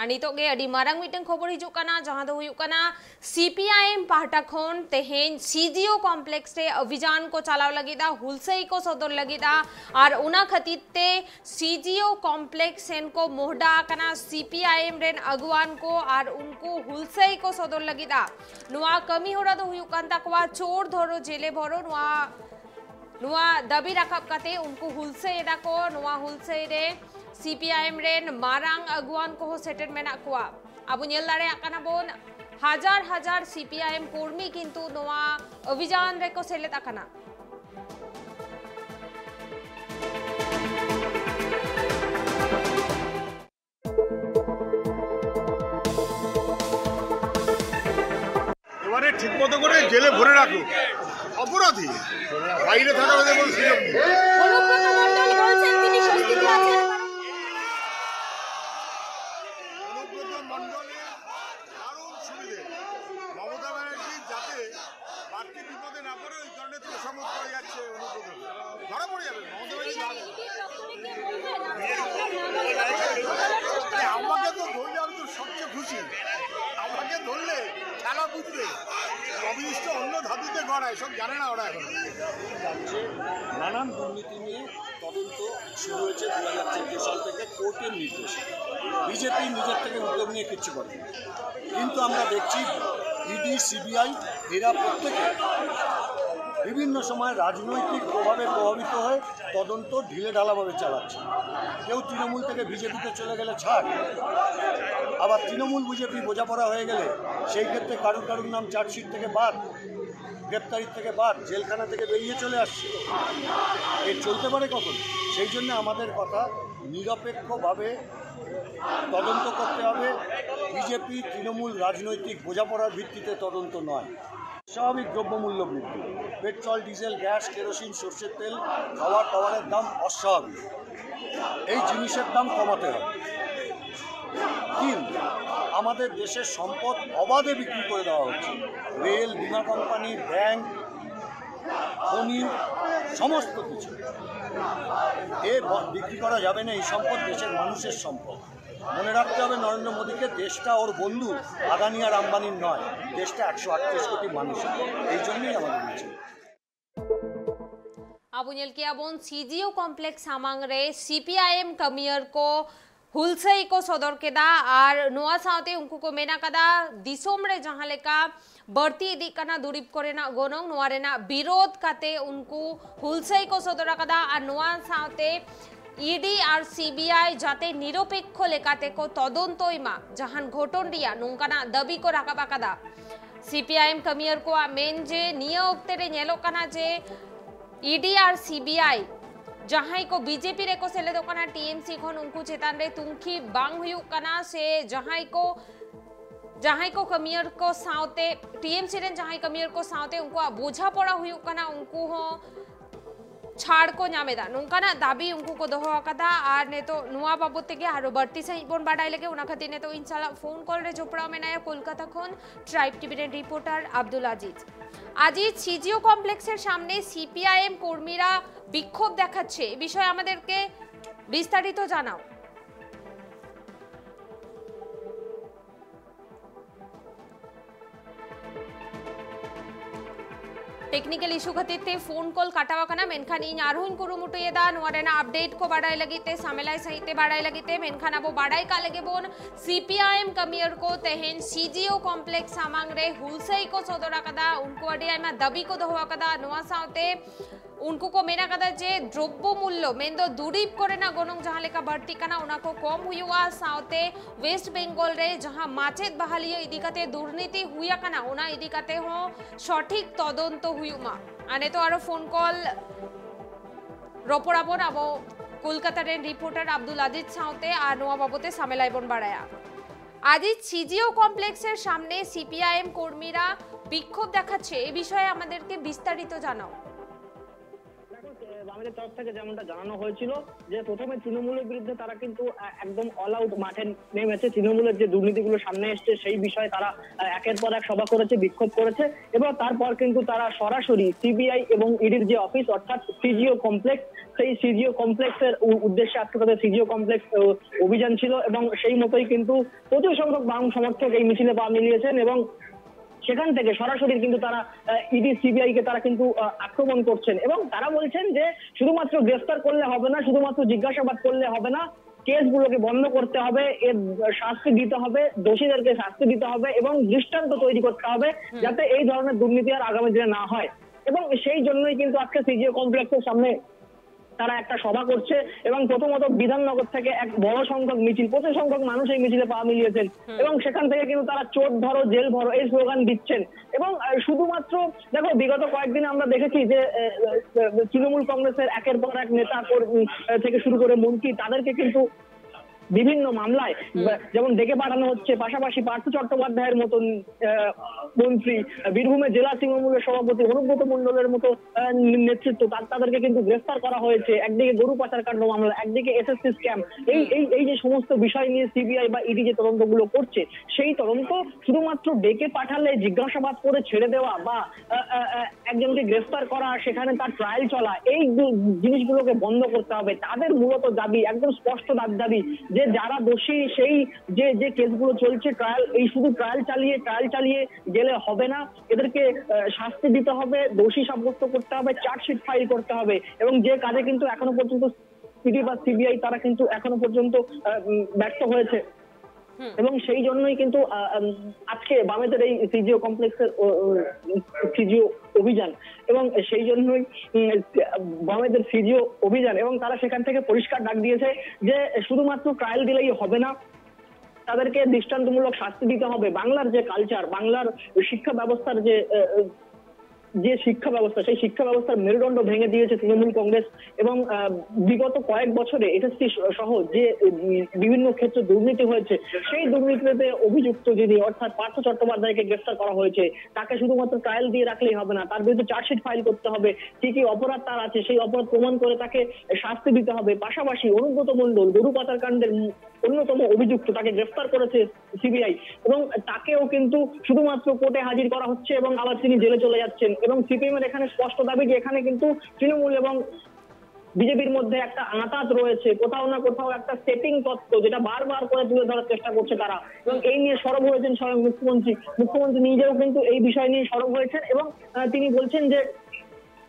नितोगे अडी मारंग मीटिंग खबर हिजुक कना जहां दो हुयुक कना सीपीआईएम पाहटा खन तेहेन सीजीओ कॉम्प्लेक्स रे अभियान को चलाव लगिदा हुलसई को सदर लगिदा और उना खतीर ते सीजीओ कॉम्प्लेक्स सेन को मोहडा कना सीपीआईएम रेन अगुवान को और उनको हुलसई को सदर लगिदा नुआ कमी होड़ा दो हुयुक कान तकवा चोर धरो जेले भरो नुआ दबी रखब कते उनको हुलसई एदा को नुआ हुलसई रे सीपीआईएम रेन मारांग अगुवान को सेटेड मेना कुआ अब नेल दाड़े आकना बोन हजार हजार सीपीआईएम कर्मी किंतु नोआ अभियान रे को सेलेद आकना এবারে ঠিকমতো করে জেলে ভরে রাখো অপরাধী বাইরে থাকা ওদের কোনো সুযোগ নেই। অনুব্রত মণ্ডল বলছেন তিনি স্বস্তিতে আছেন। অনুব্রত মণ্ডলের দারুণ সুবিধে মমতা ব্যানার্জি যাতে বাড়তি বিপদে না পড়ে ওই কারণে তো সম্মত করে যাচ্ছে অনুব্রত ধরা পড়ে যাবে মমতা ব্যানার্জি আমাকে তো ধরলে আমি তো সবচেয়ে খুশি আমাকে ধরলে খেলা বুঝবে অবিষ্ট অন্য ধাতুতে গড়ায় সব জানে না ওরা এখন নানান দুর্নীতি নিয়ে তদন্ত শুরু হয়েছে 2014 সাল থেকে কোর্টের নির্দেশে বিজেপি নিজের থেকে উদ্যোগ নিয়ে কিচ্ছু করে কিন্তু আমরা দেখছি ইডি সিবিআই এরা প্রত্যেকে বিভিন্ন সময় রাজনৈতিক প্রভাবে প্রভাবিত হয়ে তদন্ত ঢিলে ঢালাভাবে চালাচ্ছে কেউ তৃণমূল থেকে বিজেপিতে চলে গেলে ছাড় আবার তৃণমূল বিজেপি বোঝাপড়া হয়ে গেলে সেই ক্ষেত্রে কারুর নাম চার্জশিট থেকে বাদ গ্রেপ্তারির থেকে বাদ জেলখানা থেকে বেরিয়ে চলে আসছে এর চলতে পারে কখন সেই জন্য আমাদের কথা নিরপেক্ষভাবে তদন্ত করতে হবে বিজেপি তৃণমূল রাজনৈতিক বোঝাপড়ার ভিত্তিতে তদন্ত নয় স্বাভাবিক দ্রব্যমূল্য বৃদ্ধি পেট্রোল ডিজেল গ্যাস কেরোসিন সর্ষের তেল খাওয়ার দাওয়ারের দাম অস্বাভাবিক এই জিনিসের দাম কমাতে হবে কিন্তু আমাদের দেশের সম্পদ অবাধে বিক্রি করে দেওয়া হচ্ছে রেল বিমা কোম্পানি ব্যাংক খনি সমস্ত কিছু বিক্রি করা যাবে না এই সম্পদ দেশের মানুষের সম্পদ মনে রাখতে হবে নরেন্দ্র মোদীকে দেশটা ওর বন্ধু আদানি আর আম্বানির নয় দেশটা 138 কোটি মানুষের এই জন্যই আমাদের মিছিল आबुनेल के अबोन सीजीओ कॉम्प्लेक्स सामांग रे सीपीआईएम कमियर को हुलसई को सदर केदा और नोआ सावते उनको को मेना कदा दिसोम रे जहां लेका बढ़ती इदी कना दुरीप करेना गोनों नोआ रेना विरोध काते उनको हुलसई को सदर कदा और नोआ सावते ईडी और सीबीआई जाते निरपेक्ष लेकाते को तदन्तोइमा जहां घटन रिया नोंकाना दाबी को राकाबा कदा सीपीआईएम कमियर को मेन जे निया ओक्ते रे नेलो कना जे ईडी और सीबीआई जहां को बीजेपी रे को सेले दो कना टीएमसी खन उनको चेतान रे तुंखी बांग हुयु कना से जहां को कमियर को सावते टीएमसी रे जहां कमियर को सावते उनको बोझा पड़ा हुयु कना उनको हो छाड़ को नामेदा नोंकाना दाबी उनको को दोहो कदा और ने तो नुआ बाबू तेगे आरो बढ़ती सही बोन बाडाई लगे उना खातिर ने तो इंशाल्लाह फोन कॉल रे जोपड़ा में नया कोलकाता खन ट्राइब टीवी रे रिपोर्टर আব্দুল আজিজ আজিজ সিজিও কমপ্লেক্সের সামনে সিপিআইএম কর্মীরা বিক্ষোভ দেখাচ্ছে এই বিষয়ে আমাদেরকে বিস্তারিত জানাও टेक्निकल इशू खातिर ते फोन कॉल काटावा कना मेनखान इन आरोहन कुरुमुटु येदा नोरेना अपडेट को बाडाई लगिते सामेलाई सहिते बाडाई लगिते मेनखान अबो बाडाई का लगे बोन सीपीआईएम कमियर को तेहेन सीजीओ कॉम्प्लेक्स सामांग रे हुलसई को सदरा कदा उनको अडिया में दबी को दोवा कदा नोआ सावते उनको को मेना कदा जे द्रव्य मूल्य मेंदो दुरीप करे ना गोनों जहां लेका बढ़ती कना उना को कम हुआ सावते वेस्ट बेंगल रे जहां माचेत बहाली इदिकाते दुर्नीति हुआ कना उना इदिकाते हो सठिक तदন্ত हुयुमा आने तो आरो फोन कॉल रोपड़ाबन अब कोलकाता रे रिपोर्टर আব্দুল আজিজ सावते আর নোয়া বাবুতে সামেলাইবন বাড়ায়া আজিজ সিজিও কমপ্লেক্সের সামনে সিপিআইএম কর্মীরা বিক্ষোভ দেখাচ্ছে এই বিষয়ে আমাদেরকে বিস্তারিত জানাও আমাদের তরফ থেকে যেমনটা জানানো হয়েছিল যে প্রথমে তৃণমূলের বিরুদ্ধে তারা কিন্তু একদম অল আউট মাঠে নেমেছে। তৃণমূলের যে দুর্নীতিগুলো সামনে এসছে সেই বিষয়ে তারা একের পর এক সভা করেছে, বিক্ষোভ করেছে এবং তারপর কিন্তু তারা সরাসরি সিবিআই এবং ইডির যে অফিস অর্থাৎ সিজিও কমপ্লেক্স, সেই সিজিও কমপ্লেক্সের উদ্দেশ্যে আজকে তাদের সিজিও কমপ্লেক্স অভিযান ছিল এবং সেই মতোই কিন্তু প্রচুর সংখ্যক বাম সমর্থক এই মিছিলে পা মিলিয়েছেন এবং সেখান থেকে সরাসরি কিন্তু তারা ইডি সিবিআই কে তারা কিন্তু আক্রমণ করছেন এবং তারা বলছেন যে শুধুমাত্র গ্রেফতার করলে হবে না, শুধুমাত্র জিজ্ঞাসাবাদ করলে হবে না, কেসগুলোকে বন্ধ করতে হবে, এর শাস্তি দিতে হবে, দোষীদেরকে শাস্তি দিতে হবে এবং দৃষ্টান্ত তৈরি করতে হবে যাতে এই ধরনের দুর্নীতি আর আগামী দিনে না হয়। এবং সেই জন্যই কিন্তু আজকে সিজিও কমপ্লেক্সের সামনে তারা একটা সভা করছে এবং প্রথমত বিধাননগর থেকে এক বড় সংখ্যক মিছিল, প্রচুর সংখ্যক মানুষ এই মিছিলে পা মিলিয়েছেন এবং সেখান থেকে কিন্তু তারা চোর ধরো জেল ভরো এই স্লোগান দিচ্ছেন। এবং শুধুমাত্র দেখো বিগত কয়েকদিন আমরা দেখেছি যে তৃণমূল কংগ্রেসের একের পর এক নেতা থেকে শুরু করে মন্ত্রী তাদেরকে কিন্তু বিভিন্ন মামলায় যেমন ডেকে পাঠানো হচ্ছে, পাশাপাশি পার্থ চট্টোপাধ্যায়ের মতন মন্ত্রী, বীরভূমের জেলা তৃণমূলের সভাপতি অনুব্রত মণ্ডলের মতো নেতৃত্ব তাদেরকে কিন্তু গ্রেফতার করা হয়েছে। একদিকে গরু পাচারকাণ্ড মামলা, একদিকে এসএসসি স্ক্যাম, এই যে সমস্ত বিষয় নিয়ে সিবিআই বা ইডি যে তদন্তগুলো করছে সেই তদন্ত শুধুমাত্র ডেকে পাঠালে জিজ্ঞাসাবাদ করে ছেড়ে দেওয়া বা একজনকে গ্রেফতার করা সেখানে তার ট্রায়াল চলা এই জিনিসগুলোকে বন্ধ করতে হবে। তাদের মূলত দাবি, একদম স্পষ্ট দাবি যে যারা দোষী সেই যে কেসগুলো চলছে ট্রায়াল, এই শুধু ট্রায়াল চালিয়ে গেলে হবে না, এদেরকে শাস্তি দিতে হবে, দোষী সাব্যস্ত করতে হবে, চার্জশিট ফাইল করতে হবে এবং যে কাজে কিন্তু এখনো পর্যন্ত ইডি বা সিবিআই তারা কিন্তু এখনো পর্যন্ত ব্যর্থ হয়েছে। এবং সেই জন্যই কিন্তু আজকে বামেদের এই সিজিও কমপ্লেক্সের সিজিও অভিযান এবং সেই জন্যই বামেদের সিজিও অভিযান এবং তারা সেখান থেকে পরিষ্কার ডাক দিয়েছে যে শুধুমাত্র ট্রায়াল দিলেই হবে না, তাদেরকে দৃষ্টান্তমূলক শাস্তি দিতে হবে। বাংলার যে কালচার, বাংলার শিক্ষা ব্যবস্থার যে শিক্ষা ব্যবস্থা, সেই শিক্ষা ব্যবস্থার মেরুদণ্ড ভেঙে দিয়েছে তৃণমূল কংগ্রেস এবং বিগত কয়েক বছরে এসএসসি সহ যে বিভিন্ন ক্ষেত্রে দুর্নীতি হয়েছে সেই দুর্নীতিতে অভিযুক্ত যিনি অর্থাৎ পার্থ চট্টোপাধ্যায়কে গ্রেফতার করা হয়েছে, তাকে শুধুমাত্র ট্রায়াল দিয়ে রাখলেই হবে না, তার বিরুদ্ধে চার্জশিট ফাইল করতে হবে, কি অপরাধ তার আছে সেই অপরাধ প্রমাণ করে তাকে শাস্তি দিতে হবে। পাশাপাশি অনুব্রত মণ্ডল গরু পাচারকাণ্ডের অন্যতম অভিযুক্ত, তাকে গ্রেফতার করেছে সিবিআই এবং তাকেও কিন্তু শুধুমাত্র কোর্টে হাজির করা হচ্ছে এবং আবার তিনি জেলে চলে যাচ্ছেন। এবং সিপিএম এর এখানে স্পষ্ট দাবি যে এখানে কিন্তু তৃণমূল এবং বিজেপির মধ্যে একটা আঁতাত রয়েছে, কোথাও না কোথাও একটা সেটিং তত্ত্ব যেটা বারবার করে তুলে ধরার চেষ্টা করছে তারা এবং এই নিয়ে সরব হয়েছেন স্বয়ং মুখ্যমন্ত্রী নিজেও কিন্তু এই বিষয় নিয়ে সরব হয়েছেন এবং তিনি বলছেন যে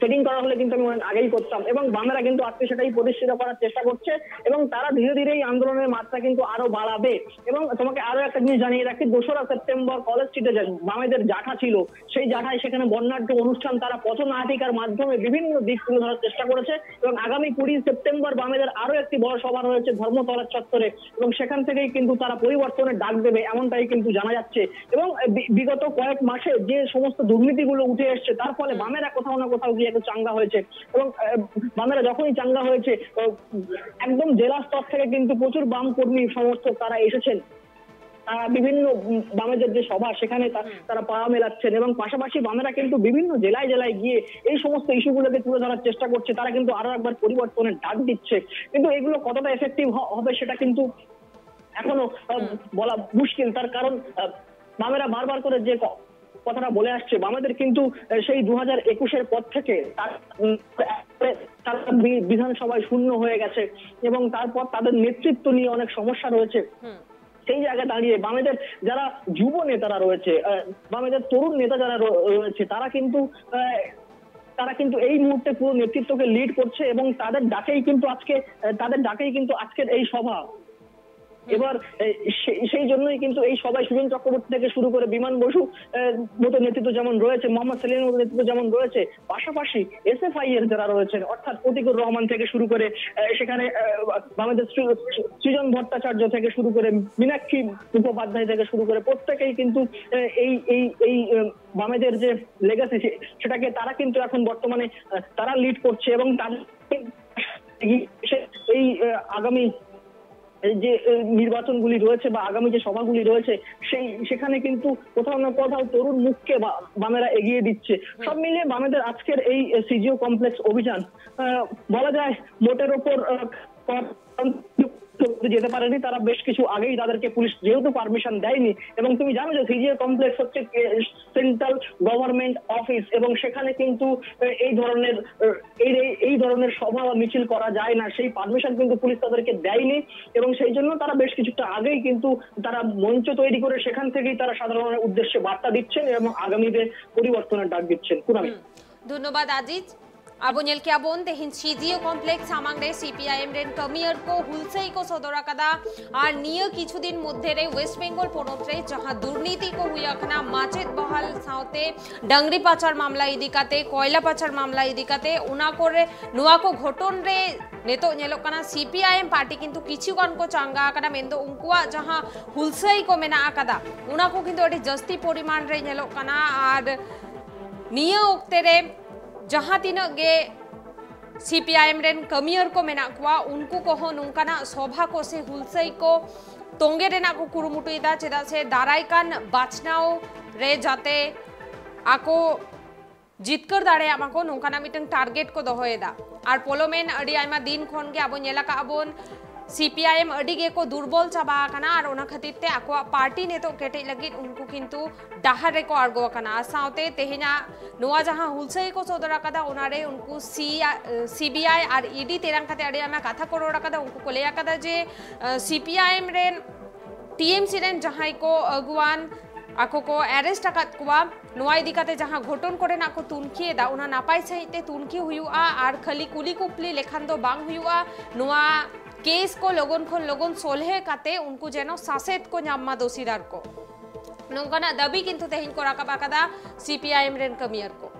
সেটিং করা হলে কিন্তু আমি আগেই করতাম এবং বামেরা কিন্তু আজকে সেটাই প্রতিষ্ঠিত করার চেষ্টা করছে এবং তারা ধীরে ধীরে এই আন্দোলনের মাত্রা কিন্তু আরো বাড়াবে। এবং তোমাকে আরো একটা জিনিস জানিয়ে রাখি, 2রা সেপ্টেম্বর কলেজ স্ট্রিটে বামেদের জাঠা ছিল, সেই জাঠায় সেখানে বর্ণাঢ্য অনুষ্ঠান তারা পথনাটিকার মাধ্যমে বিভিন্ন দিক তুলে ধরার চেষ্টা করেছে এবং আগামী 20 সেপ্টেম্বর বামেদের আরো একটি বড় সভা রয়েছে ধর্মতলার চত্বরে এবং সেখান থেকেই কিন্তু তারা পরিবর্তনের ডাক দেবে এমনটাই কিন্তু জানা যাচ্ছে। এবং বিগত কয়েক মাসে যে সমস্ত দুর্নীতিগুলো উঠে এসছে তার ফলে বামেরা কোথাও না কোথাও গিয়ে একটু চাঙ্গা হয়েছে এবং বামেরা যখনই চাঙ্গা হয়েছে একদম জেলা স্তর থেকে কিন্তু প্রচুর বাম কর্মী সমর্থক তারা এসেছেন, বিভিন্ন বামেদের যে সভা সেখানে তারা পা মেলাচ্ছেন এবং পাশাপাশি বামেরা কিন্তু বিভিন্ন জেলায় গিয়ে এই সমস্ত ইস্যুগুলোকে তুলে ধরার চেষ্টা করছে, তারা কিন্তু আরো একবার পরিবর্তনের ডাক দিচ্ছে। কিন্তু এগুলো কতটা এফেক্টিভ হবে সেটা কিন্তু এখনো বলা মুশকিল, তার কারণ বামেরা বারবার করে যে কথাটা বলে আসছে, বামেদের কিন্তু সেই 2021-এর পর থেকে তারা বিধানসভায় শূন্য হয়ে গেছে এবং তারপর তাদের নেতৃত্ব নিয়ে অনেক সমস্যা রয়েছে। সেই জায়গায় দাঁড়িয়ে বামেদের যারা যুব নেতারা রয়েছে, বামেদের তরুণ নেতা যারা রয়েছে তারা কিন্তু এই মুহূর্তে পুরো নেতৃত্বকে লিড করছে এবং তাদের ডাকেই কিন্তু আজকের এই সভা। এবার সেই জন্যই কিন্তু এই সবাই সুজন চক্রবর্তী থেকে শুরু করে বিমান বসু মতো নেতৃত্ব যেমন রয়েছে, মোহাম্মদ সেলিমের মতো নেতৃত্ব যেমন রয়েছে, পাশাপাশি এসএফআই এর যারা রয়েছেন অর্থাৎ প্রতিকুর রহমান থেকে শুরু করে সেখানে বামেদের সৃজন ভট্টাচার্য থেকে শুরু করে মীনাক্ষী মুখোপাধ্যায় থেকে শুরু করে প্রত্যেকেই কিন্তু এই বামেদের যে লেগাসি সেটাকে তারা কিন্তু এখন বর্তমানে তারা লিড করছে এবং তাদের এই আগামী যে নির্বাচনগুলি রয়েছে বা আগামী যে সভাগুলি রয়েছে সেখানে কিন্তু কোথাও না কোথাও তরুণ মুখকে বামেরা এগিয়ে দিচ্ছে। সব মিলিয়ে বামেদের আজকের এই সিজিও কমপ্লেক্স অভিযান বলা যায় মোটের ওপর যেতে পারেনি। তারা বেশ কিছু আগেই তাদেরকে পুলিশ যেহেতু পারমিশন দেয়নি, এবং তুমি জানো যে সিজিও কমপ্লেক্স হচ্ছে সেন্ট্রাল গভর্নমেন্ট অফিস, এবং সেখানে কিন্তু এই ধরনের সভা বা মিছিল করা যায় না, সেই পারমিশন কিন্তু পুলিশ তাদেরকে দেয়নি। এবং সেই জন্য তারা বেশ কিছুটা আগেই কিন্তু তারা মঞ্চ তৈরি করে সেখান থেকেই তারা সাধারণের উদ্দেশ্যে বার্তা দিচ্ছেন এবং আগামীতে পরিবর্তনের ডাক দিচ্ছেন। ধন্যবাদ Aziz. Abo nyel kia bon tehin CGO complex samang re CPIM ren kamier ko hulsei ko sodora kada ar niya kichu din moddhe re West Bengal ponot re jaha durniti ko huya khana machet bahal saute dangri pachar mamla idikate koyla pachar mamla idikate una kore nuwa ko ghoton re neto nyelok kana CPIM party kintu kichu kan ko changa kada mendo unkua jaha hulsei ko mena akada una ko kintu ati jasti poriman re nyelok kana ar niya okte re जहाँ तीना गे CPIM rain कमियर को मेना कुआ उनको कहो नुंकाना सभा को से हुलसई को तोंगे रेना को कुरुमुटुइदा चेदा से दाराइकान बाचनाओ रे जाते आको जितकर दाड़े आमाको नुंकाना मिटंग टारगेट को दोहोएदा आर पोलोमेन अडी आइमा दिन खोन गे आबो नेलाका आबोन CPIM अडी गे को दुर्बल चाबा काना आर ओना खातिर ते आको पार्टी ने तो केटे लगी उनको किंतु डाहर रे को आर्गो काना साउते तेहिना नोआ जहां हुलसई को सोदरा कदा ओनारे उनको CBI आर ED तेरंग खाते अडी आमा कथा करोड़ा कदा उनको को लेया कदा जे CPIM रेन TMC रेन जहां को अगुवान आको को अरेस्ट आकात कुआ नोआ इदिकाते जहां घोटन करे ना को तुनखी दा उना नापाय सहिते तुनखी हुयुआ आर खली कुली कुपली लेखान दो बांग हुयुआ नोआ केस को लोगन सोलहे काते उनको जेनो सासेत को न्याम्मा दोषीदार को नोंकाना दाबी किंतु तेहिन को राकाबा कदा CPIM रेन कमियर को।